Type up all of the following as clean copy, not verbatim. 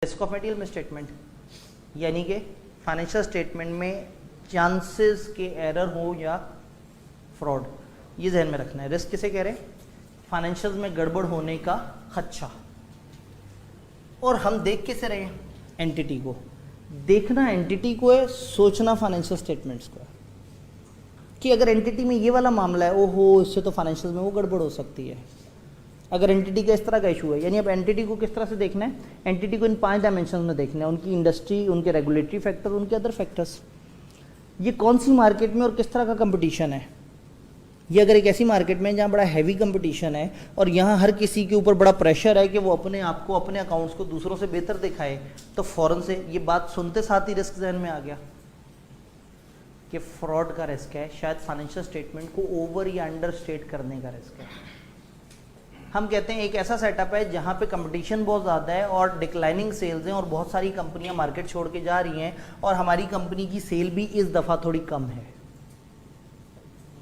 Risk of material में statement यानी कि फाइनेंशियल स्टेटमेंट में चांसेस के एरर हो या फ्रॉड, ये जहन में रखना है। रिस्क किसे कह रहे हैं? फाइनेंशियल्स में गड़बड़ होने का खदशा। और हम देख कैसे रहे हैं? एंटिटी को देखना, एंटिटी को है, सोचना फाइनेंशियल स्टेटमेंट्स को है कि अगर एंटिटी में ये वाला मामला है, ओहो इससे तो फाइनेंशियल में वो गड़बड़ हो सकती है। अगर एंटिटी का इस तरह का इशू है, यानी अब एंटिटी को किस तरह से देखना है? एंटिटी को इन 5 डायमेंशन में देखना है, उनकी इंडस्ट्री, उनके रेगुलेटरी फैक्टर, उनके अदर फैक्टर्स, ये कौन सी मार्केट में और किस तरह का कंपटीशन है। ये अगर एक ऐसी मार्केट में जहाँ बड़ा हैवी कंपटीशन है और यहाँ हर किसी के ऊपर बड़ा प्रेशर है कि वो अपने आप को, अपने अकाउंट्स को दूसरों से बेहतर दिखाए, तो फ़ौरन से ये बात सुनते साथ ही रिस्क जहन में आ गया कि फ्रॉड का रिस्क है, शायद फाइनेंशियल स्टेटमेंट को ओवर या अंडर स्टेट करने का रिस्क है। हम कहते हैं एक ऐसा सेटअप है जहाँ पे कंपटीशन बहुत ज़्यादा है और डिक्लाइनिंग सेल्स हैं और बहुत सारी कंपनियाँ मार्केट छोड़ के जा रही हैं और हमारी कंपनी की सेल भी इस दफ़ा थोड़ी कम है।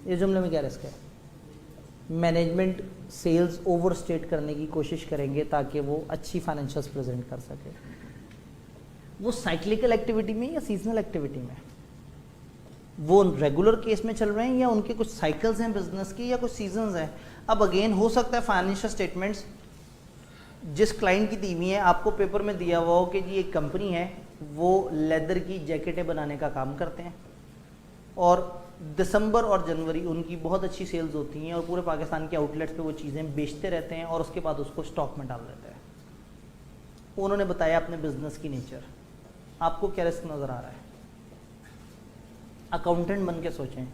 इस जुमले में क्या रिस्क है? मैनेजमेंट सेल्स ओवर स्टेट करने की कोशिश करेंगे ताकि वो अच्छी फाइनेंशियल्स प्रेजेंट कर सके। वो साइक्लिकल एक्टिविटी में या सीजनल एक्टिविटी में, वो रेगुलर केस में चल रहे हैं या उनके कुछ साइकिल्स हैं बिजनेस की या कुछ सीजन्स हैं। अब अगेन हो सकता है फाइनेंशियल स्टेटमेंट्स जिस क्लाइंट की दी हुई है, आपको पेपर में दिया हुआ हो कि जी एक कंपनी है वो लेदर की जैकेटें बनाने का काम करते हैं और दिसंबर और जनवरी उनकी बहुत अच्छी सेल्स होती हैं और पूरे पाकिस्तान के आउटलेट्स पे वो चीज़ें बेचते रहते हैं और उसके बाद उसको स्टॉक में डाल देते हैं। उन्होंने बताया अपने बिजनेस की नेचर। आपको क्या रिस्क नज़र आ रहा है? अकाउंटेंट बन के सोचें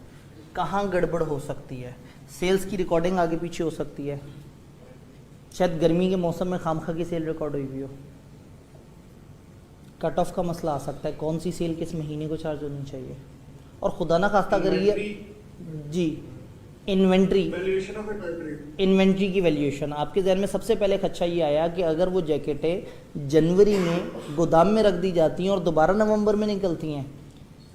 कहाँ गड़बड़ हो सकती है। सेल्स की रिकॉर्डिंग आगे पीछे हो सकती है, शायद गर्मी के मौसम में खामखा की सेल रिकॉर्ड हुई भी हो, कट ऑफ का मसला आ सकता है, कौन सी सेल किस महीने को चार्ज होनी चाहिए, और खुदा ना खास्ता करिए जी इन्वेंट्री की वैल्यूएशन। आपके जहन में सबसे पहले खदशा ये आया कि अगर वो जैकेटें जनवरी में गोदाम में रख दी जाती हैं और दोबारा नवंबर में निकलती हैं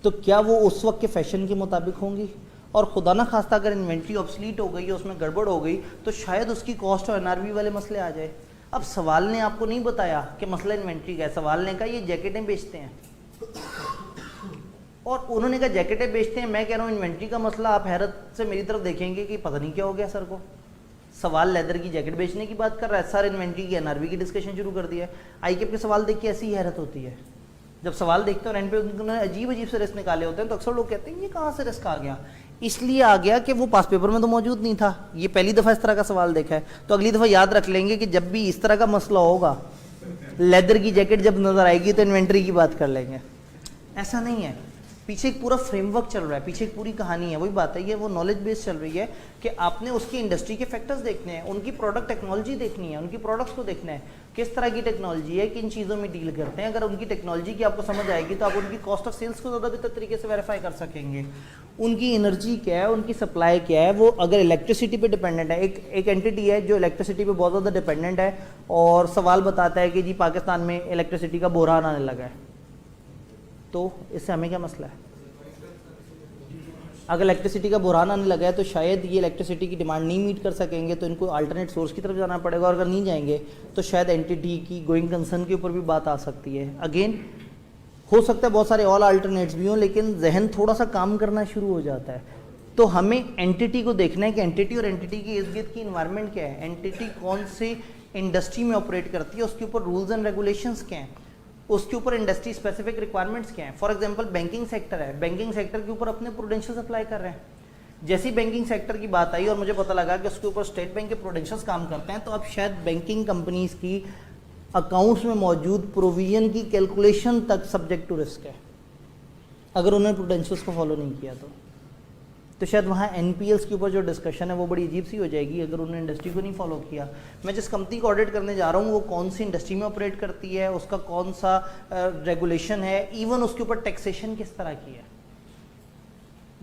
तो क्या वो उस वक्त के फैशन के मुताबिक होंगी, और खुदा ना खास्ता अगर इन्वेंट्री ऑब्सलीट हो गई या उसमें गड़बड़ हो गई तो शायद उसकी कॉस्ट और एनआरवी वाले मसले आ जाए। अब सवाल ने आपको नहीं बताया कि मसला इन्वेंट्री का है, सवाल ने कहा ये जैकेटें बेचते हैं और उन्होंने कहा जैकेटें बेचते हैं। मैं कह रहा हूँ इन्वेंट्री का मसला, आप हैरत से मेरी तरफ देखेंगे कि पता नहीं क्या हो गया सर को। सवाल लेदर की जैकेट बेचने की बात कर रहा है, सर इन्वेंट्री की एनआरवी की डिस्कशन शुरू कर दिया है। आईकेप के सवाल देख के ऐसी ही हैरत होती है। जब सवाल देखते हो एंड पे उन्होंने अजीब अजीब से रिस्क निकाले होते हैं तो अक्सर लोग कहते हैं ये कहाँ से रिस्क आ गया। इसलिए आ गया कि वो पास पेपर में तो मौजूद नहीं था, ये पहली दफ़ा इस तरह का सवाल देखा है, तो अगली दफ़ा याद रख लेंगे कि जब भी इस तरह का मसला होगा, लेदर की जैकेट जब नज़र आएगी तो इन्वेंट्री की बात कर लेंगे। ऐसा नहीं है, पीछे एक पूरा फ्रेमवर्क चल रहा है, पीछे एक पूरी कहानी है। वही बात है, ये वो नॉलेज बेस चल रही है कि आपने उसकी इंडस्ट्री के फैक्टर्स देखने हैं, उनकी प्रोडक्ट टेक्नोलॉजी देखनी है, उनकी प्रोडक्ट्स को देखना है, किस तरह की टेक्नोलॉजी है, किन चीज़ों में डील करते हैं। अगर उनकी टेक्नोलॉजी की आपको समझ आएगी तो आप उनकी कॉस्ट ऑफ सेल्स को ज़्यादा बेहतर तरीके से वेरीफाई कर सकेंगे। उनकी एनर्जी क्या है, उनकी सप्लाई क्या है, वो अगर इलेक्ट्रिसिटी पे डिपेंडेंट है, एक एंटिटी है जो इलेक्ट्रिसिटी पे बहुत ज़्यादा डिपेंडेंट है और सवाल बताता है कि जी पाकिस्तान में इलेक्ट्रिसिटी का बहरान आने लगा है, तो इससे हमें क्या मसला है? अगर इलेक्ट्रिसिटी का बहरान आने लगा है तो शायद ये इलेक्ट्रिसिटी की डिमांड नहीं मीट कर सकेंगे तो इनको अल्टरनेट सोर्स की तरफ जाना पड़ेगा, और अगर नहीं जाएंगे तो शायद एंटिटी की गोइंग कंसर्न के ऊपर भी बात आ सकती है। अगेन हो सकता है बहुत सारे ऑल अल्टरनेट्स भी हों, लेकिन जहन थोड़ा सा काम करना शुरू हो जाता है। तो हमें एंटिटी को देखना है कि एंटिटी और एंटिटी की इर्द गिर्द की इन्वायरमेंट क्या है, एंटिटी कौन सी इंडस्ट्री में ऑपरेट करती है, उसके ऊपर रूल्स एंड रेगुलेशंस क्या हैं, उसके ऊपर इंडस्ट्री स्पेसिफिक रिक्वायरमेंट्स क्या हैं। फॉर एग्जांपल बैंकिंग सेक्टर है, बैंकिंग सेक्टर के ऊपर अपने प्रूडेंशियल्स अप्लाई कर रहे हैं। जैसी बैंकिंग सेक्टर की बात आई और मुझे पता लगा कि उसके ऊपर स्टेट बैंक के प्रूडेंशियल्स काम करते हैं, तो अब शायद बैंकिंग कंपनीज की अकाउंट्स में मौजूद प्रोविजन की कैलकुलेशन तक सब्जेक्ट टू रिस्क है अगर उन्होंने प्रूडेंशियल्स को फॉलो नहीं किया तो शायद वहाँ एनपीएल्स के ऊपर जो डिस्कशन है वो बड़ी अजीब सी हो जाएगी अगर उन्होंने इंडस्ट्री को नहीं फॉलो किया। मैं जिस कंपनी को ऑडिट करने जा रहा हूँ वो कौन सी इंडस्ट्री में ऑपरेट करती है, उसका कौन सा रेगुलेशन है, इवन उसके ऊपर टैक्सेशन किस तरह की है।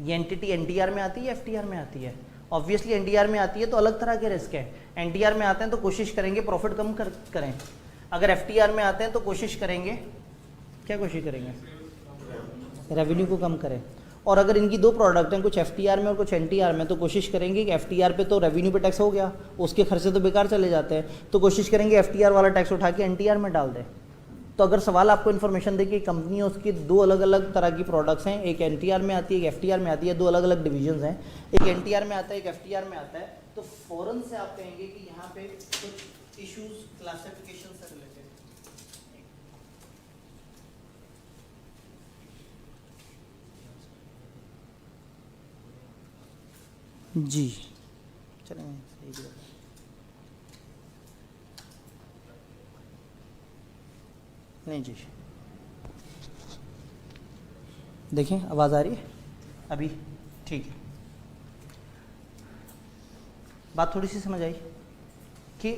ये एंटिटी एनटीआर में आती है, एफटीआर में आती है। ऑब्वियसली एनटीआर में आती है तो अलग तरह के रिस्क है। एनटीआर में आते हैं तो कोशिश करेंगे प्रॉफिट कम करें, अगर एफटीआर में आते हैं तो कोशिश करेंगे, क्या कोशिश करेंगे? रेवेन्यू को कम करें। और अगर इनकी दो प्रोडक्ट हैं, कुछ एफटीआर में और कुछ एनटीआर में, तो कोशिश करेंगे कि एफटीआर पे तो रेवेन्यू पे टैक्स हो गया, उसके खर्चे तो बेकार चले जाते हैं, तो कोशिश करेंगे एफटीआर वाला टैक्स उठा के एनटीआर में डाल दें। तो अगर सवाल आपको इन्फॉर्मेशन दे कि कंपनी है उसकी दो अलग अलग तरह की प्रोडक्ट्स हैं, एक एनटीआर में आती है एक एफटीआर में आती है, दो अलग अलग डिविजन्स हैं, एक एनटीआर में आता है एक एफटीआर में आता है, तो फौरन से आप कहेंगे कि यहाँ पे कुछ इश्यूज क्लासिफिकेशन से रिलेटेड। जी चलें सही नहीं जी, देखें आवाज़ आ रही है अभी, ठीक है। बात थोड़ी सी समझ आई कि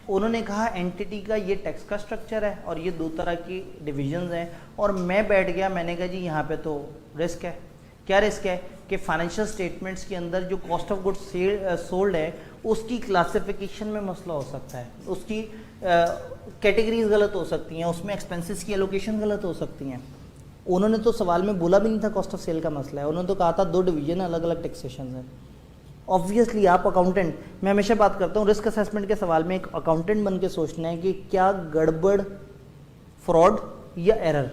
उन्होंने कहा एंटिटी का ये टैक्स का स्ट्रक्चर है और ये दो तरह की डिविजन्स हैं, और मैं बैठ गया मैंने कहा जी यहाँ पे तो रिस्क है। क्या रिस्क है कि फाइनेंशियल स्टेटमेंट्स के अंदर जो कॉस्ट ऑफ गुड्स सोल्ड है उसकी क्लासिफिकेशन में मसला हो सकता है, उसकी कैटेगरीज गलत हो सकती हैं, उसमें एक्सपेंसेस की एलोकेशन गलत हो सकती हैं। उन्होंने तो सवाल में बोला भी नहीं था कॉस्ट ऑफ सेल का मसला है, उन्होंने तो कहा था दो डिवीजन अलग अलग टैक्सेशन है। ऑब्वियसली आप अकाउंटेंट, मैं हमेशा बात करता हूँ रिस्क असेसमेंट के सवाल में एक अकाउंटेंट बन के सोचना है कि क्या गड़बड़, फ्रॉड या एरर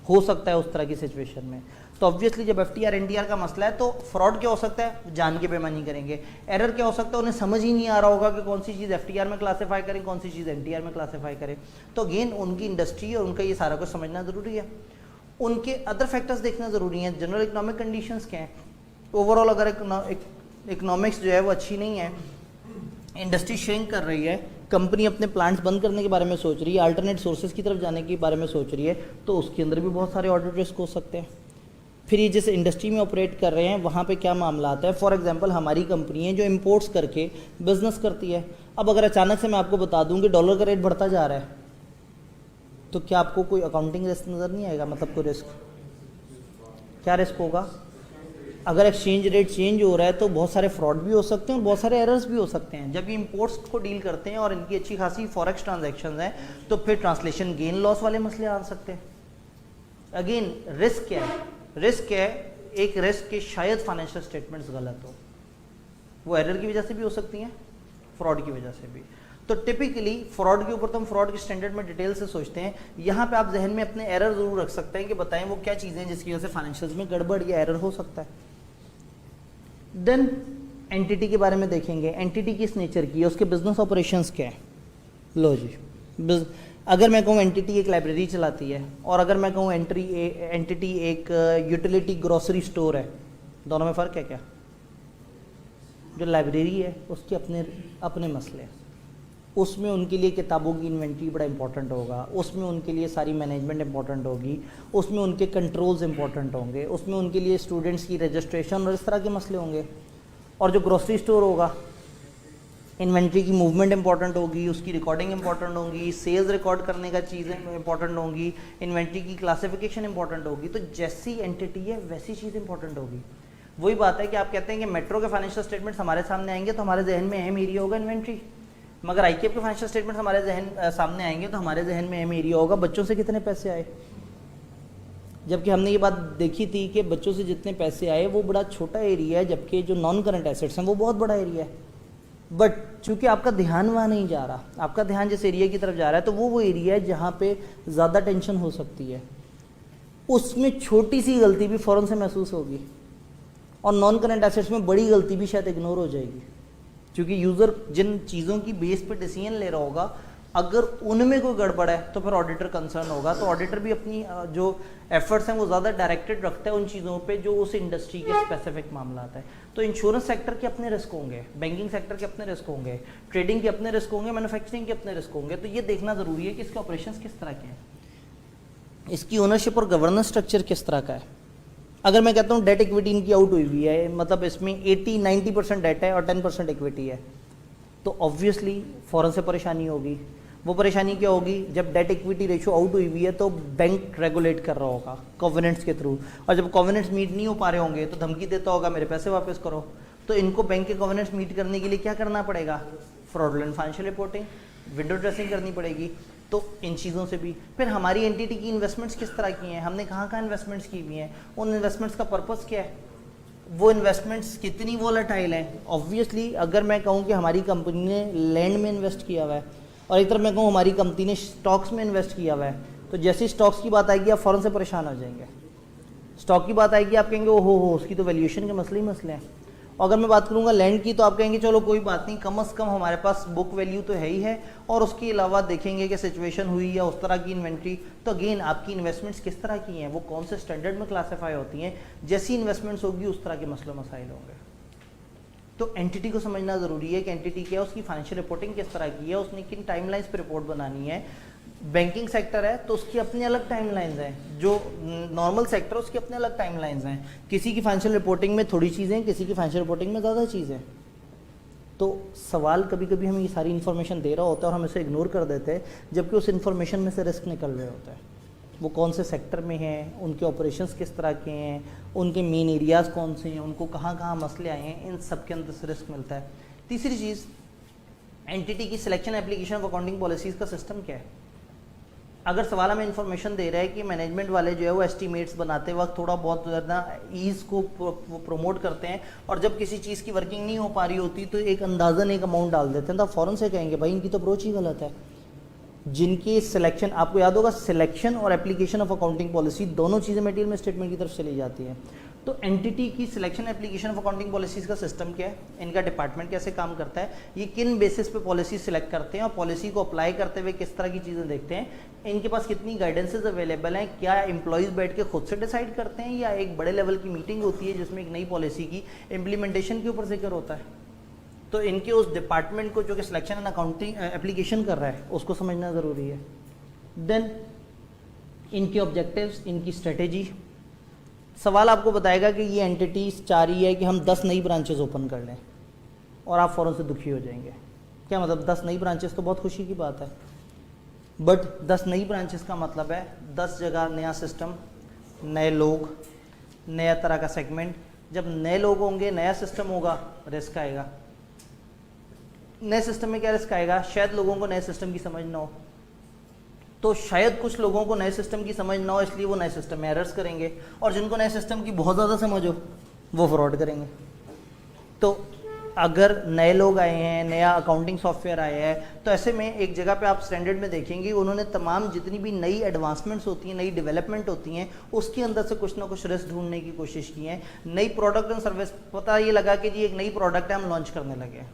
हो सकता है उस तरह की सिचुएशन में। तो ऑब्वियसली जब एफटीआर एनटीआर का मसला है तो फ्रॉड क्या हो सकता है, जान के बेईमानी करेंगे। एरर क्या हो सकता है, उन्हें समझ ही नहीं आ रहा होगा कि कौन सी चीज़ एफटीआर में क्लासीफाई करें, कौन सी चीज़ एनटीआर में क्लासीफाई करें। तो अगेन उनकी इंडस्ट्री और उनका ये सारा कुछ समझना ज़रूरी है, उनके अदर फैक्टर्स देखना ज़रूरी है। जनरल इकोनॉमिक कंडीशंस क्या हैं, ओवरऑल अगर इकोनॉमिक्स जो है वो अच्छी नहीं है, इंडस्ट्री श्रिंक कर रही है, कंपनी अपने प्लांट्स बंद करने के बारे में सोच रही है, अल्टरनेट सोर्सेज की तरफ जाने के बारे में सोच रही है, तो उसके अंदर भी बहुत सारे ऑडिट रिस्क हो सकते हैं। फिर ये जिस इंडस्ट्री में ऑपरेट कर रहे हैं वहाँ पे क्या मामला आता है। फॉर एग्जांपल हमारी कंपनी है जो इंपोर्ट्स करके बिजनेस करती है, अब अगर अचानक से मैं आपको बता दूं कि डॉलर का रेट बढ़ता जा रहा है, तो क्या आपको कोई अकाउंटिंग रिस्क नज़र नहीं आएगा? मतलब कोई रिस्क, क्या रिस्क होगा? अगर एक्सचेंज रेट चेंज हो रहा है तो बहुत सारे फ्रॉड भी हो सकते हैं और बहुत सारे एरर्स भी हो सकते हैं। जब ये इंपोर्ट्स को डील करते हैं और इनकी अच्छी खासी फॉरेक्स ट्रांजैक्शंस हैं तो फिर ट्रांसलेशन गेन लॉस वाले मसले आ सकते हैं। अगेन रिस्क क्या है? रिस्क है एक रिस्क के शायद फाइनेंशियल स्टेटमेंट्स गलत हो, वो एरर की वजह से भी हो सकती हैं, फ्रॉड की वजह से भी। तो टिपिकली फ्रॉड के ऊपर तो हम फ्रॉड के स्टैंडर्ड में डिटेल से सोचते हैं। यहाँ पे आप जहन में अपने एरर जरूर रख सकते हैं कि बताएं वो क्या चीज़ें हैं जिसकी वजह से फाइनेंशियल्स में गड़बड़ या एरर हो सकता है। देन एंटिटी के बारे में देखेंगे, एंटिटी किस नेचर की है, उसके बिजनेस ऑपरेशंस क्या है। लो जी, अगर मैं कहूँ एंटिटी एक लाइब्रेरी चलाती है और अगर मैं कहूँ एंटिटी एक यूटिलिटी ग्रोसरी स्टोर है, दोनों में फ़र्क है क्या? जो लाइब्रेरी है उसके अपने अपने मसले हैं, उसमें उनके लिए किताबों की इन्वेंट्री बड़ा इंपॉर्टेंट होगा, उसमें उनके लिए सारी मैनेजमेंट इंपॉर्टेंट होगी, उसमें उनके कंट्रोल्स इंपॉर्टेंट होंगे, उसमें उनके लिए स्टूडेंट्स की रजिस्ट्रेशन और इस तरह के मसले होंगे। और जो ग्रोसरी स्टोर होगा, इन्वेंट्री की मूवमेंट इंपॉर्टेंट होगी, उसकी रिकॉर्डिंग इंपॉर्टेंट होगी, सेल्स रिकॉर्ड करने का चीज़ें इंपॉर्टेंट होंगी, इन्वेंट्री की क्लासिफिकेशन इंपॉर्टेंट होगी। तो जैसी एंटिटी है वैसी चीज़ इंपॉर्टेंट होगी। वही बात है कि आप कहते हैं कि मेट्रो के फाइनेंशियल स्टेटमेंट्स हमारे सामने आएंगे तो हमारे जहन में अहम एरिया होगा इन्वेंट्री, मगर आईकेएफ के फाइनेंशियल स्टेटमेंट हमारे सामने आएंगे तो हमारे जहन में अहम एरिया होगा बच्चों से कितने पैसे आए। जबकि हमने ये बात देखी थी कि बच्चों से जितने पैसे आए वो बड़ा छोटा एरिया है, जबकि जो नॉन करंट एसेट्स हैं वो बहुत बड़ा एरिया है। बट चूंकि आपका ध्यान वहाँ नहीं जा रहा, आपका ध्यान जिस एरिया की तरफ जा रहा है तो वो एरिया है जहाँ पे ज़्यादा टेंशन हो सकती है, उसमें छोटी सी गलती भी फ़ौरन से महसूस होगी और नॉन करंट एसेट्स में बड़ी गलती भी शायद इग्नोर हो जाएगी। क्योंकि यूज़र जिन चीज़ों की बेस पे डिसीजन ले रहा होगा अगर उनमें कोई गड़बड़ है तो फिर ऑडिटर कंसर्न होगा। तो ऑडिटर भी अपनी जो एफर्ट्स हैं वो ज़्यादा डायरेक्टेड रखता है उन चीज़ों पे जो उस इंडस्ट्री के स्पेसिफिक मामला आता है। तो इंश्योरेंस सेक्टर के अपने रिस्क होंगे, बैंकिंग सेक्टर के अपने रिस्क होंगे, ट्रेडिंग के अपने रिस्क होंगे, मैन्युफैक्चरिंग के अपने रिस्क होंगे। तो ये देखना ज़रूरी है कि इसके ऑपरेशंस किस तरह के हैं, इसकी ओनरशिप और गवर्नेंस स्ट्रक्चर किस तरह का है। अगर मैं कहता हूँ डेट इक्विटी इनकी आउट हुई हुई है, मतलब इसमें 80-90% डेट है और 10% इक्विटी है, तो ऑब्वियसली फ़ौरन से परेशानी होगी। वो परेशानी क्या होगी? जब डेट इक्विटी रेशियो आउट हुई हुई है तो बैंक रेगुलेट कर रहा होगा कोवेनेंट्स के थ्रू, और जब कोवेनेंट्स मीट नहीं हो पा रहे होंगे तो धमकी देता होगा मेरे पैसे वापस करो। तो इनको बैंक के कोवेनेंट्स मीट करने के लिए क्या करना पड़ेगा? Fraudulent financial reporting, window dressing करनी पड़ेगी। तो इन चीज़ों से भी फिर हमारी एंटिटी की इन्वेस्टमेंट्स किस तरह की हैं, हमने कहाँ कहाँ इन्वेस्टमेंट्स की हुई हैं, उन इन्वेस्टमेंट्स का पर्पस क्या है, वो इन्वेस्टमेंट्स कितनी वोलेटाइल हैं। ऑब्वियसली अगर मैं कहूँ कि हमारी कंपनी ने लैंड में इन्वेस्ट किया हुआ है और एक तरफ मैं कहूँ हमारी कंपनी ने स्टॉक्स में इन्वेस्ट किया हुआ है, तो जैसे स्टॉक्स की बात आएगी आप फ़ौरन से परेशान हो जाएंगे। स्टॉक की बात आएगी आप कहेंगे ओहो हो उसकी तो वैल्यूएशन के मसले ही मसले हैं। और अगर मैं बात करूंगा लैंड की तो आप कहेंगे चलो कोई बात नहीं, कम से कम हमारे पास बुक वैल्यू तो है ही है, और उसके अलावा देखेंगे कि सिचुएशन हुई या उस तरह की इन्वेंट्री। तो अगेन आपकी इन्वेस्टमेंट्स किस तरह की हैं, वो कौन से स्टैंडर्ड में क्लासीफाई होती हैं, जैसी इन्वेस्टमेंट्स होगी उस तरह के मसले मसाइल होंगे। तो एंटिटी को समझना ज़रूरी है कि एंटिटी क्या है, उसकी फाइनेंशियल रिपोर्टिंग किस तरह की है, उसने किन टाइमलाइंस पे रिपोर्ट बनानी है। बैंकिंग सेक्टर है तो उसकी अपनी अलग टाइमलाइंस हैं, जो नॉर्मल सेक्टर उसकी अपने अलग टाइमलाइंस हैं। किसी की फाइनेंशियल रिपोर्टिंग में थोड़ी चीज़ें, किसी की फाइनेंशियल रिपोर्टिंग में ज़्यादा चीज़ें। तो सवाल कभी कभी हमें ये सारी इन्फॉर्मेशन दे रहा होता है और हम इसे इग्नोर कर देते हैं, जबकि उस इन्फॉर्मेशन में से रिस्क निकल रहे होता है। वो कौन से सेक्टर में हैं, उनके ऑपरेशंस किस तरह के हैं, उनके मेन एरियाज़ कौन से हैं, उनको कहाँ कहाँ मसले आए हैं, इन सब के अंदर से रिस्क मिलता है। तीसरी चीज़, एंटिटी की selection application of accounting policies का सिस्टम क्या है। अगर सवाल हमें इन्फॉर्मेशन दे रहा है कि मैनेजमेंट वाले जो है वो एस्टीमेट्स बनाते वक्त थोड़ा बहुत ज़्यादा ईज़ को प्रमोट करते हैं, और जब किसी चीज़ की वर्किंग नहीं हो पा रही होती तो एक अंदाज़न एक अमाउंट डाल देते हैं, तो फ़ौरन से कहेंगे भाई इनकी तो अप्रोच ही गलत है। जिनकी सिलेक्शन, आपको याद होगा सिलेक्शन और एप्लीकेशन ऑफ अकाउंटिंग पॉलिसी दोनों चीज़ें मटेरियल स्टेटमेंट की तरफ चली जाती हैं। तो एंटिटी की selection application of accounting policies का सिस्टम क्या है, इनका डिपार्टमेंट कैसे काम करता है, ये किन बेसिस पे पॉलिसी सिलेक्ट करते हैं और पॉलिसी को अप्लाई करते हुए किस तरह की चीज़ें देखते हैं, इनके पास कितनी गाइडेंसेज अवेलेबल हैं, क्या एम्प्लॉयज़ बैठ के खुद से डिसाइड करते हैं या एक बड़े लेवल की मीटिंग होती है जिसमें एक नई पॉलिसी की इम्प्लीमेंटेशन के ऊपर जिक्र होता है। तो इनके उस डिपार्टमेंट को जो कि सिलेक्शन एंड अकाउंटिंग एप्लीकेशन कर रहा है उसको समझना ज़रूरी है। देन इनके ऑब्जेक्टिव्स, इनकी स्ट्रेटेजी। सवाल आपको बताएगा कि ये एंटिटी चाह रही है कि हम 10 नई ब्रांचेस ओपन कर लें, और आप फ़ौरन से दुखी हो जाएंगे। क्या मतलब 10 नई ब्रांचेस तो बहुत खुशी की बात है, बट 10 नई ब्रांचेस का मतलब है 10 जगह नया सिस्टम, नए लोग, नया तरह का सेगमेंट। जब नए लोग होंगे, नया सिस्टम होगा, रिस्क आएगा। नए सिस्टम में क्या रिस्क आएगा, शायद लोगों को नए सिस्टम की समझ ना हो, तो शायद कुछ लोगों को नए सिस्टम की समझ ना हो इसलिए वो नए सिस्टम में एरर्स करेंगे, और जिनको नए सिस्टम की बहुत ज़्यादा समझ हो वो फ्रॉड करेंगे। तो अगर नए लोग आए हैं, नया अकाउंटिंग सॉफ्टवेयर आया है, तो ऐसे में एक जगह पे आप स्टैंडर्ड में देखेंगे उन्होंने तमाम जितनी भी नई एडवांसमेंट्स होती हैं, नई डेवलपमेंट होती हैं, उसके अंदर से कुछ ना कुछ रिस्क ढूंढने की कोशिश की है। नई प्रोडक्ट एंड सर्विस, पता ये लगा कि जी एक नई प्रोडक्ट है, हम लॉन्च करने लगे हैं,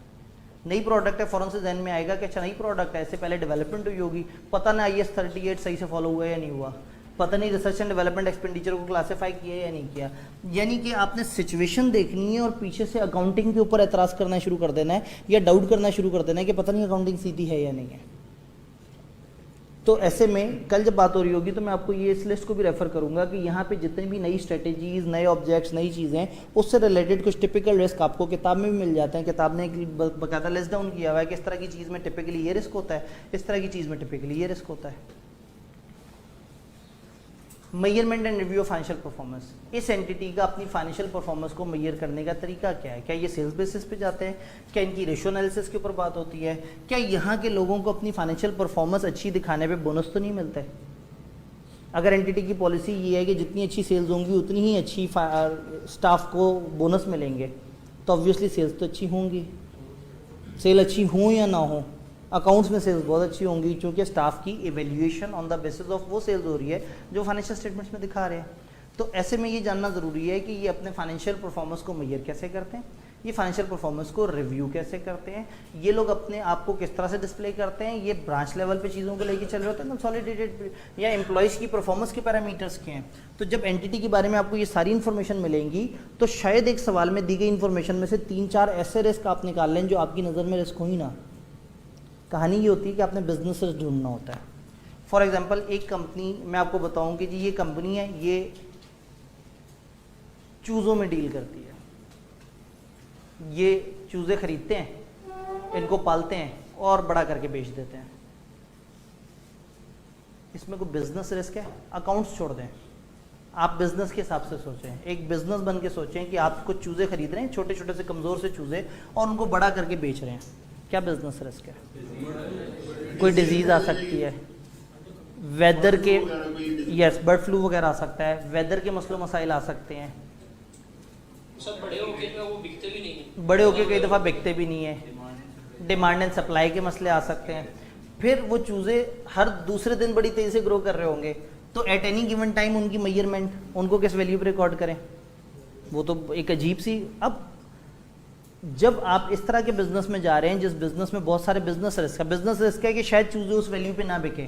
नई प्रोडक्ट है, फ़ौरन से जहन में आएगा कि अच्छा नई प्रोडक्ट है, इससे पहले डेवलपमेंट हुई होगी, पता ना IAS 38 सही से फॉलो हुआ है या नहीं हुआ, पता नहीं रिसर्च एंड डेवलपमेंट एक्सपेंडिचर को क्लासीफाई किया या नहीं किया। यानी कि आपने सिचुएशन देखनी है और पीछे से अकाउंटिंग के ऊपर एतराज़ करना शुरू कर देना है या डाउट करना शुरू कर देना है कि पता नहीं अकाउंटिंग सीधी है या नहीं है। तो ऐसे में कल जब बात हो रही होगी तो मैं आपको ये इस लिस्ट को भी रेफ़र करूंगा कि यहाँ पे जितनी भी नई स्ट्रेटेजीज़, नए ऑब्जेक्ट्स, नई चीज़ें, उससे रिलेटेड कुछ टिपिकल रिस्क आपको किताब में भी मिल जाते हैं। किताब ने एक बाकायदा लिस्ट डाउन किया हुआ है कि इस तरह की चीज़ में टिपिकली ये रिस्क होता है, इस तरह की चीज़ में टिपिकली ये रिस्क होता है। Measurement and review of financial performance. इस एंटिटी का अपनी फाइनेंशियल परफॉर्मेंस को मेजर करने का तरीका क्या है, क्या ये सेल्स बेसिस पे जाते हैं, क्या इनकी रेशियो एनालिसिस के ऊपर बात होती है, क्या यहाँ के लोगों को अपनी फाइनेंशियल परफॉर्मेंस अच्छी दिखाने पे बोनस तो नहीं मिलता है। अगर एंटिटी की पॉलिसी ये है कि जितनी अच्छी सेल्स होंगी उतनी ही अच्छी स्टाफ को बोनस मिलेंगे, तो ऑब्वियसली सेल्स तो अच्छी होंगी। सेल अच्छी हो या ना हो, अकाउंट्स में सेल्स बहुत अच्छी होंगी, क्योंकि स्टाफ की evaluation on the basis of वो सेल्स हो रही है जो फाइनेंशियल स्टेटमेंट्स में दिखा रहे हैं। तो ऐसे में ये जानना ज़रूरी है कि ये अपने फाइनेंशियल परफॉर्मेंस को मेजर कैसे करते हैं, ये फाइनेंशियल परफॉर्मेंस को रिव्यू कैसे करते हैं, ये लोग अपने आप को किस तरह से डिस्प्ले करते हैं, ये ब्रांच लेवल पे चीज़ों को लेके चल रहे होते हैं कंसोलिडेटेड, या एम्प्लॉयज़ की परफॉर्मेंस के पैरामीटर्स के हैं। तो जब एंटिटी के बारे में आपको ये सारी इन्फॉर्मेशन मिलेंगी तो शायद एक सवाल में दी गई इन्फॉर्मेशन में से 3-4 ऐसे रिस्क आप निकाल लें जो आपकी नज़र में रिस्क हो ही ना। कहानी ये होती है कि आपने बिजनेस ढूंढना होता है। फॉर एग्जांपल एक कंपनी, मैं आपको बताऊं कि जी ये कंपनी है, ये चूज़ों में डील करती है, ये चूज़े खरीदते हैं, इनको पालते हैं और बड़ा करके बेच देते हैं। इसमें कोई बिजनेस रिस्क है? अकाउंट्स छोड़ दें, आप बिजनेस के हिसाब से सोचें, एक बिजनेस बन के सोचें कि आप कुछ चूज़े खरीद रहे हैं, छोटे छोटे से कमज़ोर से चूज़े, और उनको बड़ा करके बेच रहे हैं, क्या बिजनेस रिस्क है? कोई डिजीज़ आ सकती है, वेदर के, यस बर्ड फ्लू वगैरह आ सकता है, वेदर के मसलों मसाइल आ सकते हैं। सब बड़े होके वो बिकते भी नहीं है, बड़े होके कई दफ़ा बिकते भी नहीं है, डिमांड एंड सप्लाई के मसले आ सकते हैं। फिर वो चूज़े हर दूसरे दिन बड़ी तेज़ी से ग्रो कर रहे होंगे, तो एट एनी गिवन टाइम उनकी मेजरमेंट उनको किस वैल्यू पे रिकॉर्ड करें, वो तो एक अजीब सी। अब जब आप इस तरह के बिजनेस में जा रहे हैं जिस बिजनेस में बहुत सारे बिजनेस रिस्क है कि शायद चूज़े उस वैल्यू पे ना बिके,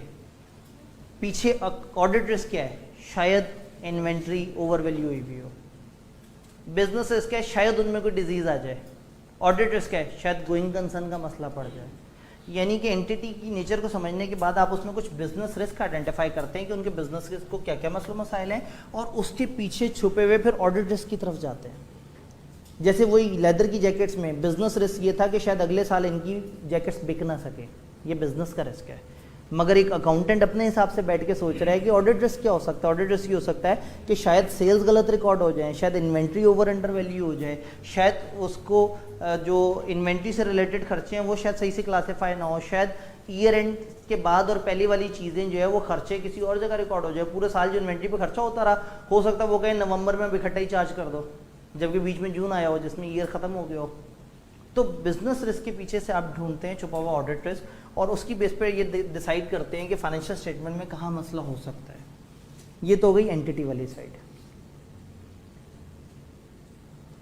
पीछे ऑडिट रिस्क क्या है, शायद इन्वेंट्री ओवर वैल्यू हुई भी हो, बिजनेस रिस्क है शायद उनमें कोई डिजीज़ आ जाए, ऑडिट रिस्क है शायद गोइंग कंसर्न का मसला पड़ जाए। यानी कि एंटिटी की नेचर को समझने के बाद आप उसमें कुछ बिजनेस रिस्क आइडेंटिफाई करते हैं कि उनके बिजनेस रिस्क को क्या क्या मसले मसाइल हैं, और उसके पीछे छुपे हुए फिर ऑडिट रिस्क की तरफ जाते हैं। जैसे वही लेदर की जैकेट्स में बिजनेस रिस्क ये था कि शायद अगले साल इनकी जैकेट्स बिक ना सके, ये बिजनेस का रिस्क है, मगर एक अकाउंटेंट अपने हिसाब से बैठ के सोच रहा है कि ऑडिट रिस्क क्या हो सकता है, ऑडिट रिस्क ये हो सकता है कि शायद सेल्स गलत रिकॉर्ड हो जाए, शायद इन्वेंट्री ओवर अंडर वैल्यू हो जाए, शायद उसको जो इन्वेंट्री से रिलेटेड खर्चे हैं वो शायद सही से क्लासीफाई ना हो, शायद ईयर एंड के बाद और पहली वाली चीज़ें जो है वो खर्चे किसी और जगह रिकॉर्ड हो जाए, पूरे साल जो इन्वेंट्री पे खर्चा होता रहा हो सकता है वो कहीं नवंबर में इकट्ठा ही चार्ज कर दो, जबकि बीच में जून आया हो जिसमें ईयर ख़त्म हो गया हो। तो बिजनेस रिस्क के पीछे से आप ढूंढते हैं छुपा हुआ ऑडिट रिस्क, और उसकी बेस पर ये डिसाइड करते हैं कि फाइनेंशियल स्टेटमेंट में कहाँ मसला हो सकता है। ये तो हो गई एंटिटी वाली साइड।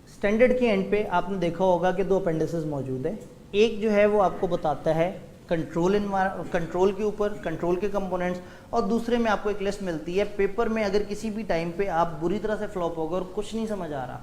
स्टैंडर्ड के एंड पे आपने देखा होगा कि दो अपेंडिसेस मौजूद है, एक जो है वो आपको बताता है कंट्रोल के ऊपर कंट्रोल के कंपोनेंट्स, और दूसरे में आपको एक लिस्ट मिलती है पेपर में अगर किसी भी टाइम पे आप बुरी तरह से फ्लॉप हो गए और कुछ नहीं समझ आ रहा,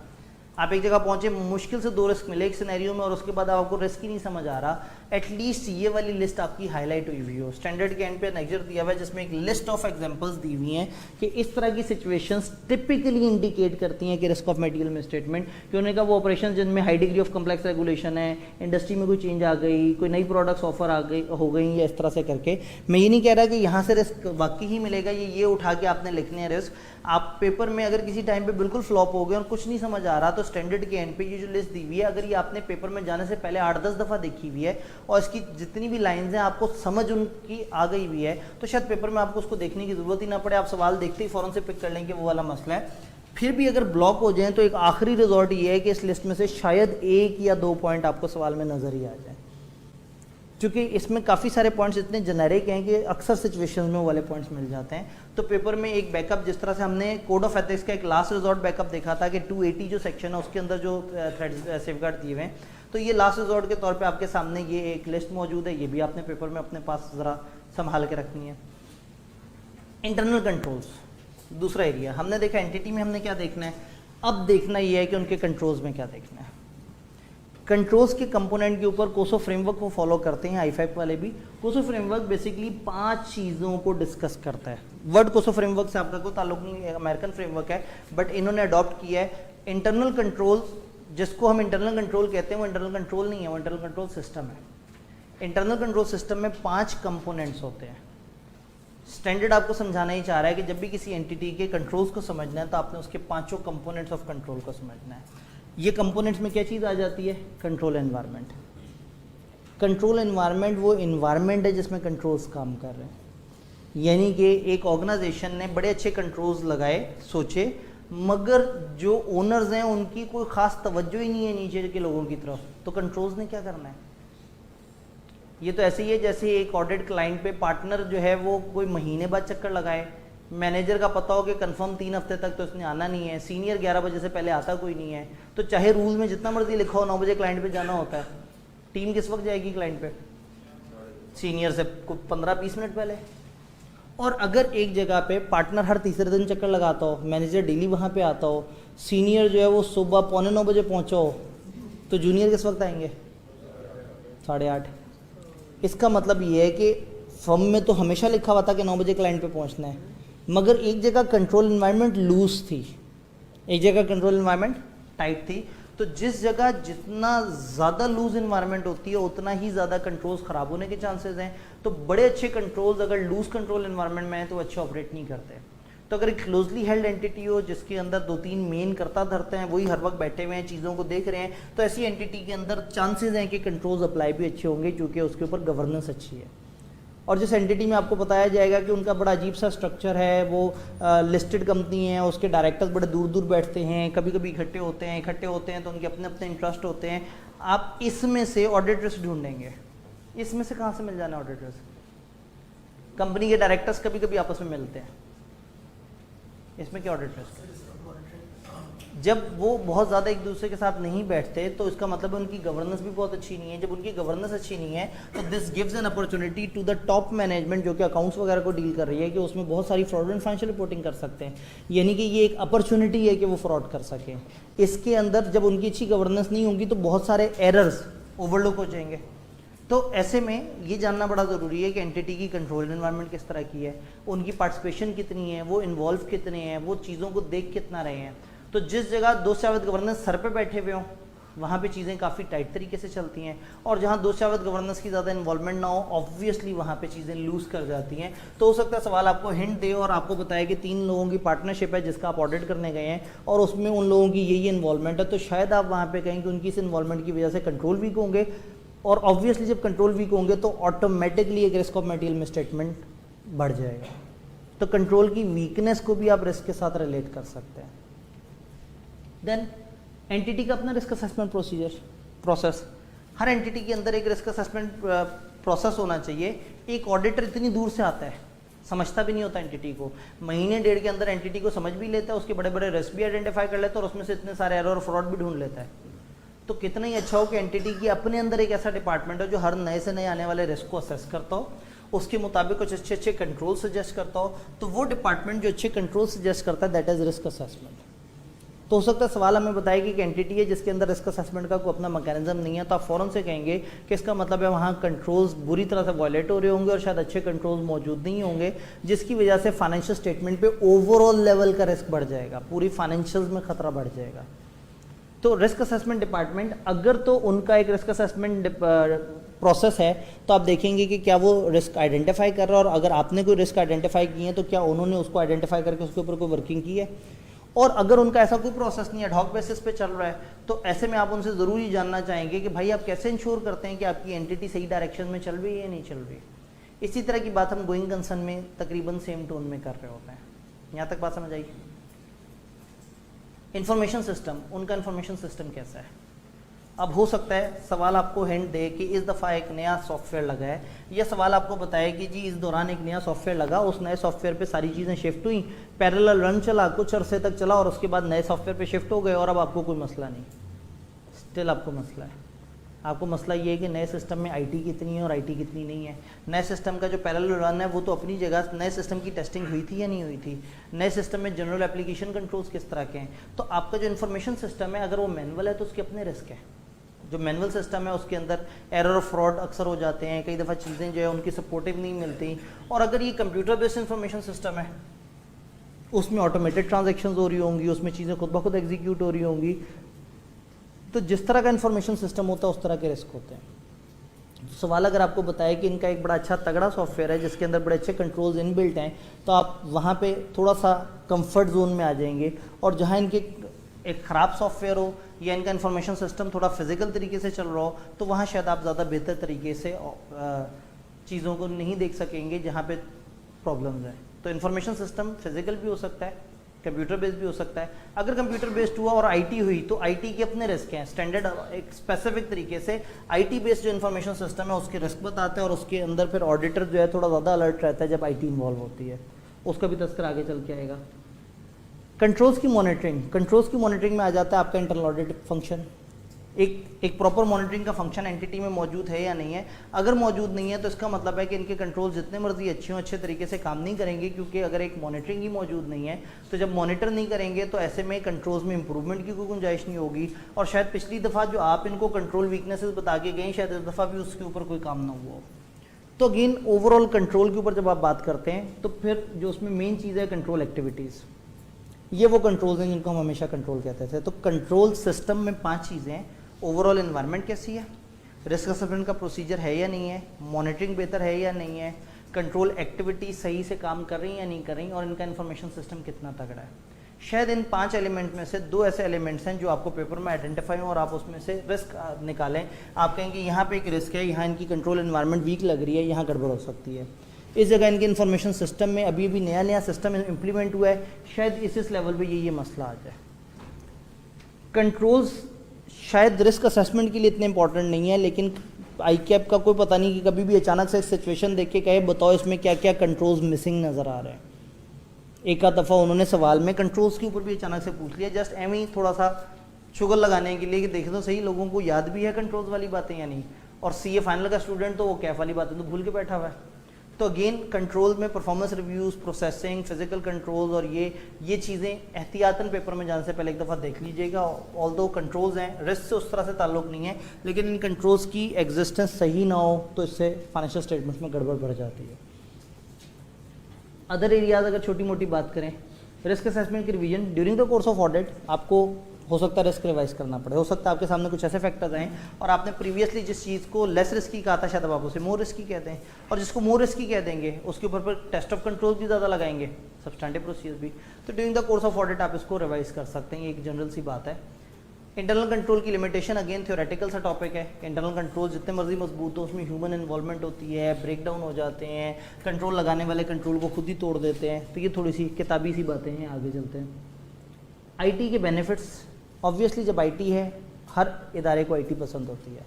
आप एक जगह पहुंचे, मुश्किल से 2 रिस्क मिले एक सिनेरियो में और उसके बाद आपको रिस्क ही नहीं समझ आ रहा, एटलीस्ट ये वाली लिस्ट आपकी हाईलाइट हुई हुई हो। स्टैंडर्ड के एंड पे नेक्चर दिया हुआ है जिसमें एक लिस्ट ऑफ एग्जांपल्स दी हुई हैं कि इस तरह की सिचुएशंस टिपिकली इंडिकेट करती हैं कि रिस्क ऑफ मटेरियल मिसस्टेटमेंट, कि उन्होंने कहा वो ऑपरेशन जिनमें high degree of complex regulation है, इंडस्ट्री में कोई चेंज आ गई, कोई नई प्रोडक्ट्स ऑफर हो गई, या इस तरह से करके। मैं ये नहीं कह रहा कि यहाँ से रिस्क वाकई ही मिलेगा, ये उठा के आपने लिखने हैं रिस्क। आप पेपर में अगर किसी टाइम पे बिल्कुल फ्लॉप हो गए और कुछ नहीं समझ आ रहा, तो स्टैंडर्ड के एंड पे ये जो लिस्ट दी हुई है, अगर ये आपने पेपर में जाने से पहले 8-10 दफ़ा देखी हुई है और इसकी जितनी भी लाइंस हैं आपको समझ उनकी आ गई हुई है, तो शायद पेपर में आपको उसको देखने की ज़रूरत ही ना पड़े, आप सवाल देखते ही फ़ौरन से पिक कर लेंगे वो वाला मसला है। फिर भी अगर ब्लॉक हो जाए तो एक आखिरी रिजॉर्ट ये है कि इस लिस्ट में से शायद 1 या 2 पॉइंट आपको सवाल में नज़र ही आ जाए, क्योंकि इसमें काफ़ी सारे पॉइंट्स इतने जेनेरिक हैं कि अक्सर सिचुएशंस में वो वाले पॉइंट्स मिल जाते हैं। तो पेपर में एक बैकअप, जिस तरह से हमने कोड ऑफ एथिक्स का एक लास्ट रिजॉर्ट बैकअप देखा था कि 280 जो सेक्शन है उसके अंदर जो थ्रेड सेफगार्ड दिए हुए हैं, तो ये लास्ट रिजॉर्ट के तौर पे आपके सामने ये एक लिस्ट मौजूद है, ये भी आपने पेपर में अपने पास ज़रा संभाल के रखनी है। इंटरनल कंट्रोल्स दूसरा एरिया हमने देखा, एंटिटी में हमने क्या देखना है, अब देखना ये है कि उनके कंट्रोल्स में क्या देखना है। कंट्रोल्स के कंपोनेंट के ऊपर कोसो फ्रेमवर्क को फॉलो करते हैं, आई5 वाले भी। कोसो फ्रेमवर्क बेसिकली 5 चीज़ों को डिस्कस करता है। वर्ड कोसो फ्रेमवर्क से आपका कोई ताल्लुक नहीं है, अमेरिकन फ्रेमवर्क है, बट इन्होंने अडॉप्ट किया है। इंटरनल कंट्रोल, जिसको हम इंटरनल कंट्रोल कहते हैं, वो इंटरनल कंट्रोल नहीं है, वो इंटरनल कंट्रोल सिस्टम है। इंटरनल कंट्रोल सिस्टम में 5 कंपोनेंट्स होते हैं। स्टैंडर्ड आपको समझाना ही चाह रहा है कि जब भी किसी एंटिटी के कंट्रोल्स को समझना है तो आपने उसके 5 कंपोनेंट्स ऑफ कंट्रोल को समझना है। ये कंपोनेंट्स में क्या चीज़ आ जाती है, कंट्रोल एनवायरनमेंट। कंट्रोल एनवायरनमेंट वो एनवायरनमेंट है जिसमें कंट्रोल्स काम कर रहे हैं। यानी कि एक ऑर्गेनाइजेशन ने बड़े अच्छे कंट्रोल्स लगाए, सोचे, मगर जो ओनर्स हैं उनकी कोई ख़ास तवज्जो ही नहीं है नीचे के लोगों की तरफ, तो कंट्रोल्स ने क्या करना है। ये तो ऐसे ही है जैसे एक ऑडिट क्लाइंट पे पार्टनर जो है वो कोई महीने बाद चक्कर लगाए, मैनेजर का पता हो कि कंफर्म 3 हफ्ते तक तो उसने आना नहीं है, सीनियर 11 बजे से पहले आता कोई नहीं है, तो चाहे रूल में जितना मर्जी लिखा हो 9 बजे क्लाइंट पे जाना होता है, टीम किस वक्त जाएगी क्लाइंट पे, सीनियर से 15-20 मिनट पहले। और अगर एक जगह पे पार्टनर हर तीसरे दिन चक्कर लगाता हो, मैनेजर डेली वहाँ पे आता हो, सीनियर जो है वो सुबह 8:45 बजे पहुँचा हो, तो जूनियर किस वक्त आएंगे, 8:30। इसका मतलब ये है कि फर्म में तो हमेशा लिखा हुआ था कि 9 बजे क्लाइंट पे पहुँचना है, मगर एक जगह कंट्रोल एनवायरनमेंट लूज थी, एक जगह कंट्रोल एनवायरनमेंट टाइट थी। तो जिस जगह जितना ज़्यादा लूज एनवायरनमेंट होती है उतना ही ज़्यादा कंट्रोल्स ख़राब होने के चांसेस हैं। तो बड़े अच्छे कंट्रोल्स अगर लूज कंट्रोल एनवायरनमेंट में हैं तो अच्छे ऑपरेट नहीं करते। तो अगर एक क्लोजली हेल्ड एंटिटी हो जिसके अंदर 2-3 मेन करता धरते हैं, वही हर वक्त बैठे हुए हैं, चीज़ों को देख रहे हैं, तो ऐसी एंटिटी के अंदर चांसेस हैं कि कंट्रोल्स अप्लाई भी अच्छे होंगे क्योंकि उसके ऊपर गवर्नेंस अच्छी है। और जिस एंटिटी में आपको बताया जाएगा कि उनका बड़ा अजीब सा स्ट्रक्चर है, वो लिस्टेड कंपनी है, उसके डायरेक्टर्स बड़े दूर दूर बैठते हैं, कभी कभी इकट्ठे होते हैं तो उनके अपने अपने इंटरेस्ट होते हैं। आप इसमें से ऑडिट रिस्क ढूंढेंगे, इसमें से कहाँ से मिल जाना ऑडिट रिस्क, कंपनी के डायरेक्टर्स कभी कभी आपस में मिलते हैं, इसमें क्या ऑडिट रिस्क? जब वो बहुत ज़्यादा एक दूसरे के साथ नहीं बैठते तो इसका मतलब है उनकी गवर्नेंस भी बहुत अच्छी नहीं है। जब उनकी गवर्नेंस अच्छी नहीं है तो this gives an opportunity to the top management जो कि अकाउंट्स वगैरह को डील कर रही है कि उसमें बहुत सारी फ्रॉड एंड फाइनेंशियल रिपोर्टिंग कर सकते हैं, यानी कि ये एक अपॉर्चुनिटी है कि वो फ्रॉड कर सकें। इसके अंदर जब उनकी अच्छी गवर्नेंस नहीं होगी तो बहुत सारे एरर्स ओवरलुक हो जाएंगे। तो ऐसे में ये जानना बड़ा ज़रूरी है कि एंटिटी की कंट्रोल एनवायरनमेंट किस तरह की है, उनकी पार्टिसिपेशन कितनी है, वो इन्वॉल्व कितने हैं, वो चीज़ों को देख कितना रहे हैं। तो जिस जगह दो शावत गवर्नेंस सर पे बैठे हुए हों वहाँ पे चीज़ें काफ़ी टाइट तरीके से चलती हैं, और जहाँ दो शावत गवर्नेंस की ज़्यादा इन्वॉल्वमेंट ना हो ऑब्वियसली वहाँ पे चीज़ें लूज़ कर जाती हैं। तो हो सकता है सवाल आपको हिंट दे और आपको बताया कि 3 लोगों की पार्टनरशिप है जिसका आप ऑडिट करने गए हैं और उसमें उन लोगों की यही इन्वॉल्वमेंट है, तो शायद आप वहाँ पर कहें कि उनकी इस इन्वॉल्वमेंट की वजह से कंट्रोल वीक होंगे, और ऑब्वियसली जब कंट्रोल वीक होंगे तो ऑटोमेटिकली एक रिस्क ऑफ मटेरियल मिसस्टेटमेंट बढ़ जाएगा। तो कंट्रोल की वीकनेस को भी आप रिस्क के साथ रिलेट कर सकते हैं। देन एंटिटी का अपना रिस्क असेसमेंट प्रोसेस, हर एंटिटी के अंदर एक रिस्क असेसमेंट प्रोसेस होना चाहिए। एक ऑडिटर इतनी दूर से आता है, समझता भी नहीं होता एंटिटी को, महीने डेढ़ के अंदर एंटिटी को समझ भी लेता है, उसके बड़े बड़े रिस्क भी आइडेंटिफाई कर लेता है और उसमें से इतने सारे एरर और फ्रॉड भी ढूंढ लेता है। तो कितना ही अच्छा हो कि एंटिटी की अपने अंदर एक ऐसा डिपार्टमेंट हो जो हर नए से नए आने वाले रिस्क को असेस करता हो, उसके मुताबिक कुछ अच्छे अच्छे कंट्रोल सजेस्ट करता हो। तो वो डिपार्टमेंट जो अच्छे कंट्रोल सजेस्ट करता है दैट इज रिस्क असेसमेंट। तो हो सकता है सवाल हमें बताएगी कि एंटिटी है जिसके अंदर रिस्क असेसमेंट का कोई अपना मैकेनिज्म नहीं है, तो आप फ़ौरन से कहेंगे कि इसका मतलब है वहाँ कंट्रोल्स बुरी तरह से वायलेट हो रहे होंगे और शायद अच्छे कंट्रोल्स मौजूद नहीं होंगे, जिसकी वजह से फाइनेंशियल स्टेटमेंट पे ओवरऑल लेवल का रिस्क बढ़ जाएगा, पूरी फाइनेंशियल्स में खतरा बढ़ जाएगा। तो रिस्क असेसमेंट डिपार्टमेंट अगर तो उनका एक रिस्क असेसमेंट प्रोसेस है तो आप देखेंगे कि क्या वो रिस्क आइडेंटिफाई कर रहा है, और अगर आपने कोई रिस्क आइडेंटिफाई किए हैं तो क्या उन्होंने उसको आइडेंटिफाई करके उसके ऊपर कोई वर्किंग की है। और अगर उनका ऐसा कोई प्रोसेस नहीं है, एडहॉक बेसिस पे चल रहा है, तो ऐसे में आप उनसे ज़रूर ही जानना चाहेंगे कि भाई आप कैसे इंश्योर करते हैं कि आपकी एंटिटी सही डायरेक्शन में चल रही है या नहीं चल रही। इसी तरह की बात हम गोइंग कंसर्न में तकरीबन सेम टोन में कर रहे होते हैं। यहाँ तक बात समझ आई। इंफॉर्मेशन सिस्टम, उनका इंफॉर्मेशन सिस्टम कैसा है। अब हो सकता है सवाल आपको हिंट दे कि इस दफ़ा एक नया सॉफ्टवेयर लगा है, यह सवाल आपको बताए कि जी इस दौरान एक नया सॉफ्टवेयर लगा, उस नए सॉफ्टवेयर पे सारी चीज़ें शिफ्ट हुई, पैरेलल रन चला, कुछ अरसे तक चला और उसके बाद नए सॉफ्टवेयर पे शिफ्ट हो गए और अब आपको कोई मसला नहीं। स्टिल आपको मसला है। आपको मसला ये है कि नए सिस्टम में आईटी कितनी है और आईटी कितनी नहीं है। नए सिस्टम का जो पैरेलल रन है वो तो अपनी जगह, नए सिस्टम की टेस्टिंग हुई थी या नहीं हुई थी, नए सिस्टम में जनरल एप्लीकेशन कंट्रोल्स किस तरह के हैं। तो आपका जो इन्फॉर्मेशन सिस्टम है अगर वो मैनुअल है तो उसके अपने रिस्क है। जो मैनुअल सिस्टम है उसके अंदर एरर और फ्रॉड अक्सर हो जाते हैं, कई दफ़ा चीज़ें जो है उनकी सपोर्टिव नहीं मिलती। और अगर ये कंप्यूटर बेस्ड इंफॉर्मेशन सिस्टम है उसमें ऑटोमेटेड ट्रांजेक्शन्स हो रही होंगी, उसमें चीज़ें खुद ब खुद एग्जीक्यूट हो रही होंगी। तो जिस तरह का इंफॉर्मेशन सिस्टम होता है उस तरह के रिस्क होते हैं। सवाल अगर आपको बताए कि इनका एक बड़ा अच्छा तगड़ा सॉफ्टवेयर है जिसके अंदर बड़े अच्छे कंट्रोल्स इनबिल्ट हैं, तो आप वहाँ पे थोड़ा सा कंफर्ट जोन में आ जाएंगे। और जहाँ इनके एक ख़राब सॉफ्टवेयर हो या इनका इंफॉर्मेशन सिस्टम थोड़ा फिजिकल तरीके से चल रहा हो तो वहाँ शायद आप ज़्यादा बेहतर तरीके से चीज़ों को नहीं देख सकेंगे जहाँ पे प्रॉब्लम्स हैं। तो इंफॉर्मेशन सिस्टम फिजिकल भी हो सकता है, कंप्यूटर बेस्ड भी हो सकता है। अगर कंप्यूटर बेस्ड हुआ और आईटी हुई तो आईटी के अपने रिस्क हैं। स्टैंडर्ड एक स्पेसिफिक तरीके से आईटी बेस्ड जो इंफॉर्मेशन सिस्टम है उसके रिस्क बताते हैं और उसके अंदर फिर ऑडिटर जो है थोड़ा ज़्यादा अलर्ट रहता है जब आईटी इन्वॉल्व होती है। उसका भी तस्करा आगे चल के आएगा। कंट्रोल्स की मॉनिटरिंग में आ जाता है आपका इंटरनल ऑडिट फंक्शन। एक प्रॉपर मॉनिटरिंग का फंक्शन एंटिटी में मौजूद है या नहीं है। अगर मौजूद नहीं है तो इसका मतलब है कि इनके कंट्रोल जितने मर्जी अच्छे हों अच्छे तरीके से काम नहीं करेंगे, क्योंकि अगर एक मॉनिटरिंग ही मौजूद नहीं है तो जब मॉनिटर नहीं करेंगे तो ऐसे में कंट्रोल्स में इंप्रूवमेंट की कोई गुंजाइश नहीं होगी। और शायद पिछली दफ़ा जो आप इनको कंट्रोल वीकनेसेस बता के गए शायद इस दफ़ा भी उसके ऊपर कोई काम ना हुआ हो। तो अगेन ओवरऑल कंट्रोल के ऊपर जब आप बात करते हैं तो फिर जो उसमें मेन चीज़ है कंट्रोल एक्टिविटीज़, ये वो कंट्रोल्स हैं जिनको हम हमेशा कंट्रोल कहते थे। तो कंट्रोल सिस्टम में 5 चीज़ें हैं। ओवरऑल एनवायरनमेंट कैसी है, रिस्क असेसमेंट का प्रोसीजर है या नहीं है, मॉनिटरिंग बेहतर है या नहीं है, कंट्रोल एक्टिविटी सही से काम कर रही हैं या नहीं कर रही, और इनका इन्फॉर्मेशन सिस्टम कितना तगड़ा है। शायद इन 5 एलिमेंट में से 2 ऐसे एलिमेंट्स हैं जो आपको पेपर में आइडेंटिफाई हो और आप उसमें से रिस्क निकालें। आप कहेंगे यहाँ पे एक रिस्क है, यहाँ इनकी कंट्रोल एनवायरनमेंट वीक लग रही है, यहाँ गड़बड़ हो सकती है। इस जगह इनके इन्फॉर्मेशन सिस्टम में अभी भी नया सिस्टम इम्प्लीमेंट हुआ है, शायद इस लेवल पे ये मसला आ जाए। कंट्रोल्स शायद रिस्क असेसमेंट के लिए इतने इंपॉर्टेंट नहीं है, लेकिन आई कैप का कोई पता नहीं कि कभी भी अचानक से सिचुएशन देख के कहे बताओ इसमें क्या क्या कंट्रोल्स मिसिंग नज़र आ रहे हैं। एक आध दफ़ा उन्होंने सवाल में कंट्रोल्स के ऊपर भी अचानक से पूछ लिया, जस्ट एवं ही थोड़ा सा शुगर लगाने के लिए कि देखें तो सही लोगों को याद भी है कंट्रोल्स वाली बातें या नहीं। और सीए फाइनल का स्टूडेंट तो वो कैफ वाली बातें तो भूल के बैठा हुआ है। तो अगेन कंट्रोल में performance reviews, processing, physical controls और ये चीज़ें एहतियातन पेपर में जाने से पहले एक दफ़ा देख लीजिएगा। ऑल्दो कंट्रोल्स हैं, रिस्क से उस तरह से ताल्लुक़ नहीं है, लेकिन इन कंट्रोल्स की एग्जिस्टेंस सही ना हो तो इससे फाइनेंशियल स्टेटमेंट्स में गड़बड़ बढ़ जाती है। अदर एरियाज अगर छोटी मोटी बात करें, रिस्क असेसमेंट की revision during the course of audit आपको हो सकता है रिस्क रिवाइज करना पड़े, हो सकता है आपके सामने कुछ ऐसे फैक्टर्स आए और आपने प्रीवियसली जिस चीज़ को लेस रिस्की कहा था शायद अब आप उसे मोर रिस्की कहते हैं, और जिसको मोर रिस्की कह देंगे उसके ऊपर पर टेस्ट ऑफ कंट्रोल भी ज़्यादा लगाएंगे, सब्सटैंटिव प्रोसीजर भी। तो during the course of audit आप इसको रिवाइज कर सकते हैं, ये एक जनरल सी बात है। इंटरनल कंट्रोल की लिमिटेशन अगेन थ्योरेटिकल सा टॉपिक है। इंटरनल कंट्रोल जितने मर्जी मजबूत हो उसमें ह्यूमन इन्वॉल्वमेंट होती है, ब्रेक डाउन हो जाते हैं, कंट्रोल लगाने वाले कंट्रोल को खुद ही तोड़ देते हैं। तो ये थोड़ी सी किताबी सी बातें हैं, आगे चलते हैं। आईटी के बेनिफिट्स, ऑब्वियसली जब आईटी है हर इदारे को आईटी पसंद होती है,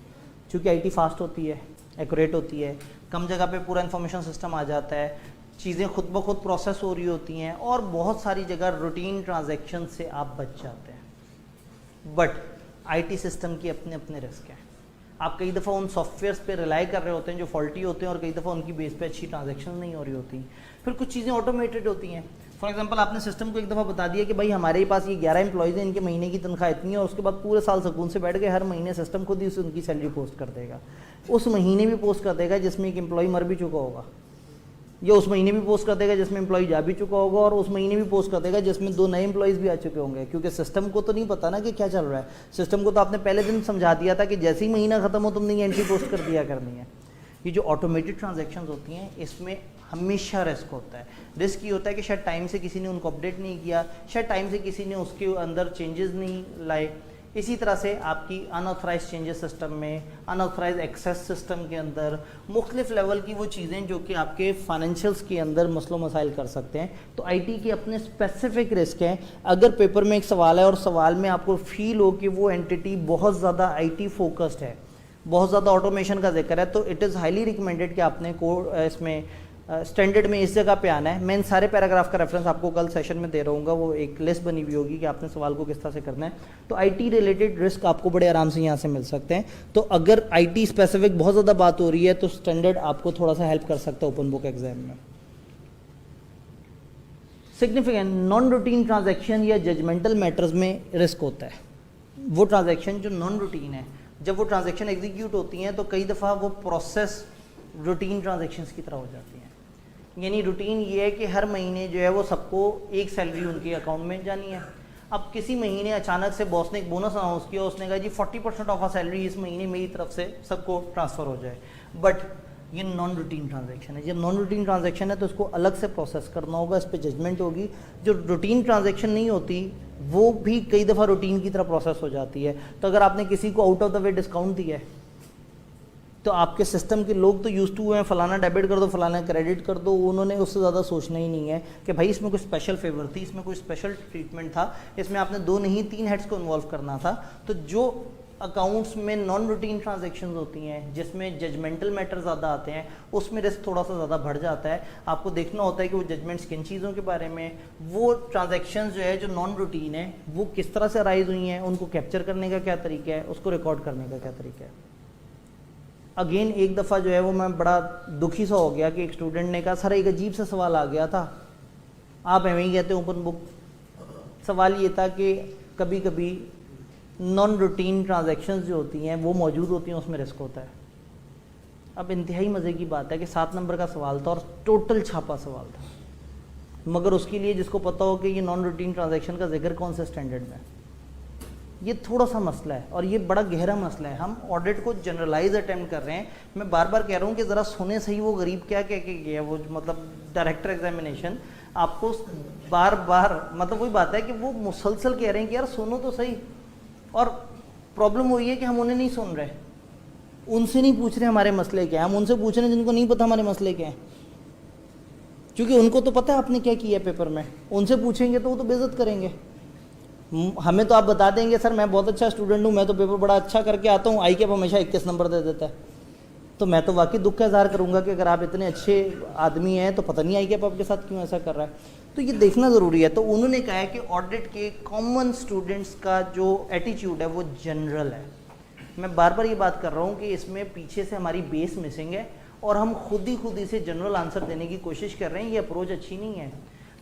क्योंकि आईटी फास्ट होती है, एक्यूरेट होती है, कम जगह पे पूरा इन्फॉर्मेशन सिस्टम आ जाता है, चीज़ें खुद ब खुद प्रोसेस हो रही होती हैं और बहुत सारी जगह रूटीन ट्रांजैक्शन से आप बच जाते हैं। बट आईटी सिस्टम की अपने अपने रिस्क हैं। आप कई दफ़ा उन सॉफ्टवेयर्स पे रिलाई कर रहे होते हैं जो फॉल्टी होते हैं और कई दफ़ा उनकी बेस पे अच्छी ट्रांजैक्शन नहीं हो रही होती। फिर कुछ चीज़ें ऑटोमेटेड होती हैं। फॉर एग्जांपल आपने सिस्टम को एक दफ़ा बता दिया कि भाई हमारे पास ये 11 एम्प्लॉयज़ हैं, इनके महीने की तनख्वाह इतनी है, और उसके बाद पूरे साल सुकून से बैठ गए, हर महीने सिस्टम खुद ही उसे उनकी सैलरी पोस्ट कर देगा। उस महीने भी पोस्ट कर देगा जिसमें एक एम्प्लॉय मर भी चुका होगा, या उस महीने भी पोस्ट कर देगा जिसमें एम्प्लॉय जा भी चुका होगा, और उस महीने भी पोस्ट कर देगा जिसमें 2 नए एम्प्लॉयज़ भी आ चुके होंगे, क्योंकि सिस्टम को तो नहीं पता ना कि क्या चल रहा है। सिस्टम को तो आपने पहले दिन समझा दिया था कि जैसे ही महीना ख़त्म हो तुमने ये एंट्री पोस्ट कर दिया करनी है। ये जो ऑटोमेटेड ट्रांजैक्शन होती हैं इसमें हमेशा रिस्क होता है। रिस्क ये होता है कि शायद टाइम से किसी ने उनको अपडेट नहीं किया, शायद टाइम से किसी ने उसके अंदर चेंजेस नहीं लाए। इसी तरह से आपकी अनऑथराइज चेंजेस सिस्टम में, अनऑथराइज एक्सेस सिस्टम के अंदर मुख्तलिफ लेवल की वो चीज़ें जो कि आपके फाइनेंशियल्स के अंदर मसलो मसाइल कर सकते हैं। तो आईटी के अपने स्पेसिफिक रिस्क हैं। अगर पेपर में एक सवाल है और सवाल में आपको फील हो कि वो एंटिटी बहुत ज़्यादा आईटी फोकस्ड है, बहुत ज़्यादा ऑटोमेशन का जिक्र है, तो इट इज़ हाईली रिकमेंडेड कि आपने इसमें स्टैंडर्ड में इस जगह पे आना है। मैं इन सारे पैराग्राफ का रेफरेंस आपको कल सेशन में दे रहूँगा, वो एक लिस्ट बनी हुई होगी कि आपने सवाल को किस तरह से करना है। तो आईटी रिलेटेड रिस्क आपको बड़े आराम से यहाँ से मिल सकते हैं। तो अगर आईटी स्पेसिफिक बहुत ज़्यादा बात हो रही है तो स्टैंडर्ड आपको थोड़ा सा हेल्प कर सकता है ओपन बुक एग्जाम में। सिग्निफिकेंट नॉन रूटीन ट्रांजैक्शन या जजमेंटल मैटर्स में रिस्क होता है। वो ट्रांजैक्शन जो नॉन रूटीन है, जब वो ट्रांजैक्शन एग्जीक्यूट होती हैं तो कई दफ़ा वो प्रोसेस रूटीन ट्रांजैक्शंस की तरह हो जाती हैं। यानी रूटीन ये है कि हर महीने जो है वो सबको एक सैलरी उनके अकाउंट में जानी है। अब किसी महीने अचानक से बॉस ने एक बोनस अनाउंस किया, उसने कहा जी 40% ऑफ आ सैलरी इस महीने मेरी तरफ से सबको ट्रांसफ़र हो जाए। बट ये नॉन रूटीन ट्रांजैक्शन है। जब नॉन रूटीन ट्रांजैक्शन है तो इसको अलग से प्रोसेस करना होगा, इस पर जजमेंट होगी। जो रूटीन ट्रांजैक्शन नहीं होती वो भी कई दफ़ा रूटीन की तरह प्रोसेस हो जाती है। तो अगर आपने किसी को out of the way discount दिया है तो आपके सिस्टम के लोग तो यूज टू हुए हैं, फलाना डेबिट कर दो, फलाना क्रेडिट कर दो, उन्होंने उससे ज़्यादा सोचना ही नहीं है कि भाई इसमें कोई स्पेशल फेवर थी, इसमें कोई स्पेशल ट्रीटमेंट था, इसमें आपने 2 नहीं 3 हेड्स को इन्वॉल्व करना था। तो जो अकाउंट्स में नॉन रूटीन ट्रांजैक्शंस होती हैं जिसमें जजमेंटल मैटर ज़्यादा आते हैं उसमें रिस्क थोड़ा सा ज़्यादा बढ़ जाता है। आपको देखना होता है कि वो जजमेंट्स किन चीज़ों के बारे में, वो ट्रांजैक्शंस जो है जो नॉन रूटीन है वो किस तरह से अराइज हुई हैं, उनको कैप्चर करने का क्या तरीका है, उसको रिकॉर्ड करने का क्या तरीका है। अगेन एक दफ़ा जो है वो मैं बड़ा दुखी सा हो गया कि एक स्टूडेंट ने कहा सर एक अजीब सा सवाल आ गया था, आप एवं ही कहते हैं ओपन बुक। सवाल ये था कि कभी कभी नॉन रूटीन ट्रांजैक्शंस जो होती हैं वो मौजूद होती हैं, उसमें रिस्क होता है। अब इंतहाई मज़े की बात है कि 7 नंबर का सवाल था और टोटल छापा सवाल था, मगर उसके लिए जिसको पता हो कि ये नॉन रूटीन ट्रांजैक्शन का जिक्र कौन से स्टैंडर्ड में, ये थोड़ा सा मसला है और ये बड़ा गहरा मसला है। हम ऑडिट को जनरलाइज अटेम्प्ट कर रहे हैं। मैं बार बार कह रहा हूँ कि ज़रा सुने सही वो गरीब क्या कह के गया, वो मतलब डायरेक्टर एग्जामिनेशन आपको बार बार मतलब वही बात है कि वो मुसलसल कह रहे हैं कि यार सुनो तो सही, और प्रॉब्लम वही है कि हम उन्हें नहीं सुन रहे, उनसे नहीं पूछ रहे हमारे मसले क्या हैं, हम उनसे पूछ रहे हैं जिनको नहीं पता हमारे मसले क्या हैं, क्योंकि उनको तो पता है आपने क्या किया पेपर में। उनसे पूछेंगे तो वो तो बेइज्जत करेंगे। हमें तो आप बता देंगे सर मैं बहुत अच्छा स्टूडेंट हूँ, मैं तो पेपर बड़ा अच्छा करके आता हूँ, आई कैप हमेशा 21 नंबर दे देता है। तो मैं तो वाकई दुख का इजहार करूंगा कि अगर आप इतने अच्छे आदमी हैं तो पता नहीं आई कि आप आपके साथ क्यों ऐसा कर रहा है। तो ये देखना ज़रूरी है। तो उन्होंने कहा है कि ऑडिट के कॉमन स्टूडेंट्स का जो एटीट्यूड है वो जनरल है। मैं बार बार ये बात कर रहा हूँ कि इसमें पीछे से हमारी बेस मिसिंग है और हम खुद ही से जनरल आंसर देने की कोशिश कर रहे हैं। ये अप्रोच अच्छी नहीं है,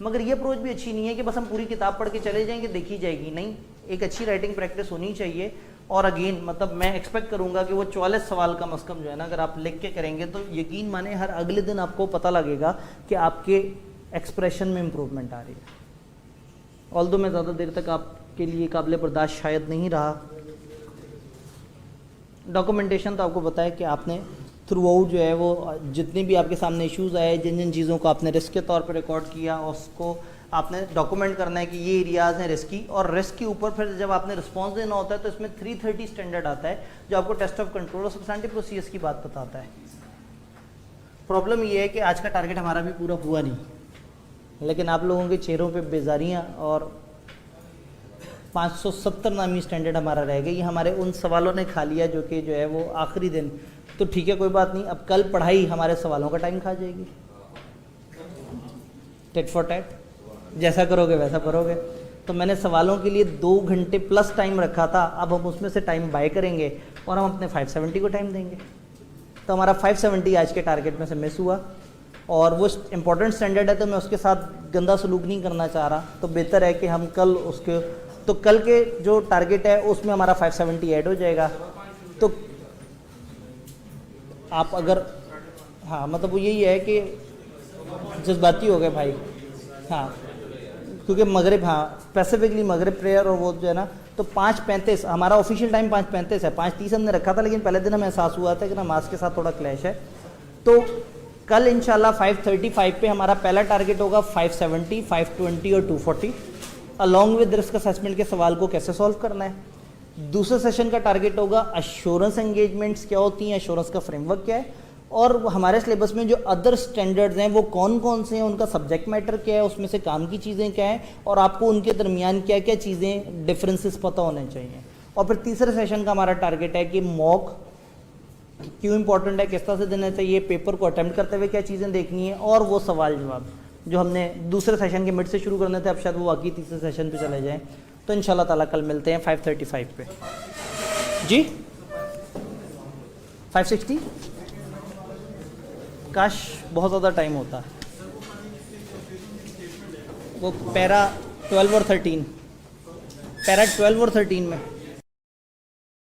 मगर ये अप्रोच भी अच्छी नहीं है कि बस हम पूरी किताब पढ़ के चले जाएंगे, देखी जाएगी। नहीं, एक अच्छी राइटिंग प्रैक्टिस होनी चाहिए। और अगेन मतलब मैं एक्सपेक्ट करूंगा कि वो 44 सवाल कम अज़ कम जो है ना, अगर आप लिख के करेंगे तो यकीन माने हर अगले दिन आपको पता लगेगा कि आपके एक्सप्रेशन में इम्प्रूवमेंट आ रही है। ऑल्दो मैं ज़्यादा देर तक आपके लिए काबिल बर्दाश्त शायद नहीं रहा। डॉक्यूमेंटेशन तो आपको पता है कि आपने थ्रू आउट जो है वो जितने भी आपके सामने इश्यूज़ आए, जिन जिन चीज़ों को आपने रिस्क के तौर पर रिकॉर्ड किया, उसको आपने डॉक्यूमेंट करना है कि ये एरियाज़ हैं रिस्की। और रिस्क के ऊपर फिर जब आपने रिस्पॉन्स देना होता है तो इसमें 330 स्टैंडर्ड आता है जो आपको टेस्ट ऑफ कंट्रोल और सब्सटेंटिव प्रोसीजर्स की बात बताता है। प्रॉब्लम ये है कि आज का टारगेट हमारा भी पूरा हुआ नहीं, लेकिन आप लोगों के चेहरों पे बेजारियाँ और 570 नामी स्टैंडर्ड हमारा रह गया। ये हमारे उन सवालों ने खा लिया जो कि जो है वो आखिरी दिन। तो ठीक है, कोई बात नहीं, अब कल पढ़ाई हमारे सवालों का टाइम खा जाएगी। टेट फॉर टैट, जैसा करोगे वैसा करोगे। तो मैंने सवालों के लिए 2 घंटे प्लस टाइम रखा था, अब हम उसमें से टाइम बाय करेंगे और हम अपने 570 को टाइम देंगे। तो हमारा 570 आज के टारगेट में से मिस हुआ और वो इम्पोर्टेंट स्टैंडर्ड है, तो मैं उसके साथ गंदा सलूक नहीं करना चाह रहा। तो बेहतर है कि हम कल उसके, तो कल के जो टारगेट है उसमें हमारा 570 ऐड हो जाएगा। तो आप अगर, हाँ मतलब वो यही है कि जज्बाती हो गए भाई, हाँ क्योंकि मगरिब, हाँ स्पेसिफिकली मगरिब प्रेयर और वो जो है ना, तो 5:35 हमारा ऑफिशियल टाइम 5:35 है। 5:30 हमने रखा था, लेकिन पहले दिन हमें एहसास हुआ था कि नमाज के साथ थोड़ा क्लैश है। तो कल इंशाल्लाह 5:35 पे हमारा पहला टारगेट होगा 570, 520 और 240 अलॉन्ग विद रिस्क असेसमेंट के सवाल को कैसे सॉल्व करना है। दूसरे सेशन का टारगेट होगा अश्योरेंस एंगेजमेंट्स क्या होती हैं, अश्योरेंस का फ्रेमवर्क क्या है, और हमारे सिलेबस में जो अदर स्टैंडर्ड्स हैं वो कौन कौन से हैं, उनका सब्जेक्ट मैटर क्या है, उसमें से काम की चीज़ें क्या हैं और आपको उनके दरमियान क्या क्या चीज़ें डिफरेंसेस पता होने चाहिए। और फिर तीसरे सेशन का हमारा टारगेट है कि मॉक क्यों इंपॉर्टेंट है, किस तरह से देना चाहिए, पेपर को अटेम्प्ट करते हुए क्या चीज़ें देखनी है, और वो सवाल जवाब जो हमने दूसरे सेशन के मिड से शुरू करने थे, अब शायद वो वाकई तीसरे सेशन पे चले जाएँ। तो इंशाल्लाह ताला कल मिलते हैं 5:35 पे। जी 560 काश बहुत ज़्यादा टाइम होता। वो पैरा 12 और 13, पैरा 12 और 13 में